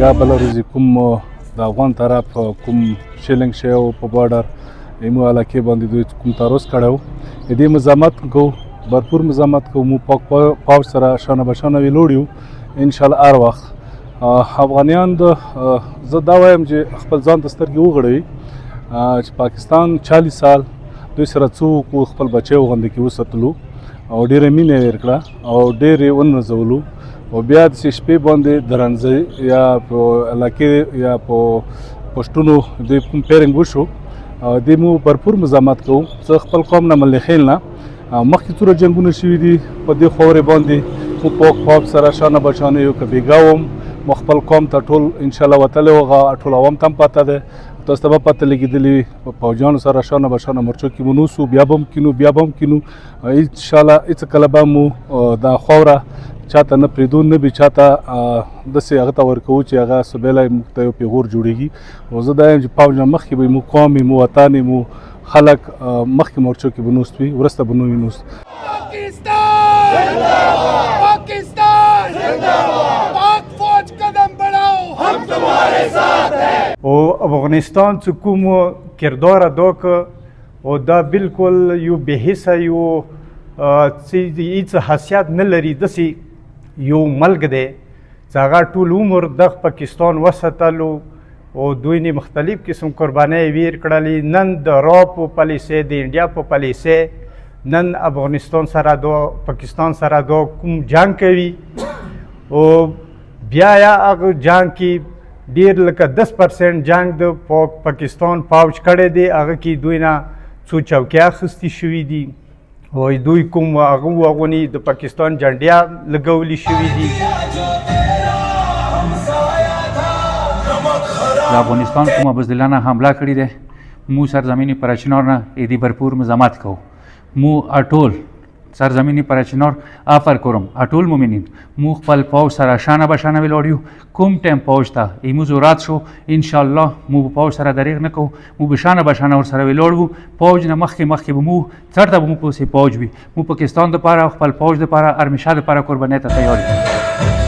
بیګا بله ورځې کوم د افغان طرف کوم شیلنګ شی او په بارډر ایمو علاقې باندې دوی کوم تعرض کړی و د دې مزاحمت کوو भरपूर मजामत को मु पाव सरा शाना बशाना विलोड़ियो इंशाल्लाह हर वक्त अफगानियान ज دا وایم چې خپل ځان د سترګې وغړوي چې پاکستان 40 سال دوی سره څوک خپل بچي وغوندې کې وساتلو او ډېره مینه یې ورکړه او ډېرې ونرځولو او بیا د شپې باندې درنځي یا په علاقې یا په پښتونو د کوم پیرنګ وشو د مو भरपूर مزاحمت کوو زه خپل قوم نه ملخیل نه مخکې څومره جنګونه شوي دي په دې خاورې باندې مو پوک پاپ سره شانه بشانه یو که بیګا وم مو خپل قوم ته ټول انشاءالله وتلی وغه ټول عوام ته هم پته ده تاسو ته به پته لګېدلي وي پوجانو سره شانه بشانه مرچو کې مو نوسو بیا به هم کینو بیا به هم کینو انشاءالله هېڅ کله به مو دا خاوره چاته نه پرېږدو نه به چاته داسې هغه ته ورکوو چې هغه سبیلی موږ ته یو پیغور جوړېږي او زه دا یم چې پوج نه مخکې به مو قوم مو وطن مو خلق مخکې مورچو کې به نوست وي وروسته به نه وي نوست पाकिस्तान जिंदाबाद पाक फौज कदम बढ़ाओ हम तुम्हारे साथ हैं او افغانستان چې کوم کردار ادا که او دا بالکل یو بېحسه یو چې هېڅ حیثیت نه لري داسې یو ملک دی چې هغه ټول عمر دغه پاکستان وساتلو او دوی نه مختلف قسم قربانۍ ویر کړلې نن د را په پالیسۍ د انډیا په پالیسۍ نن افغانستان سره دا پاکستان سره دا کوم جنگ کوي او بیا یا هغه جنگ کې ډېر لکه 10% جنگ د پاکستان پاوچ کړی دی هغه کې دوی نه څو چوکۍ اخیستې شوي دي او دوی کوم هغه وغونې د پاکستان جنډیا لګولي شوي دي د افغانستان کومه بزدلانه حمله کړې ده مو سرزمینی پرچنار نه ایدی भरपूर مزاحمت کو مو اټول سرزمینی پرچنار آفر کوم اټول مومنین مو خپل پاو سره شانه بشانه ویلوړیو کوم ټیم پوجتا ایمو زورات شو ان شاء الله مو پاو سره دریغ نه کو مو بشانه بشانه ور سره ویلوړو پوج نه مخکې مو چرته مو پوسې پوج وي مو پاکستان د پاره خپل پوج د پاره ارمیشا د پاره قربانۍ ته تیار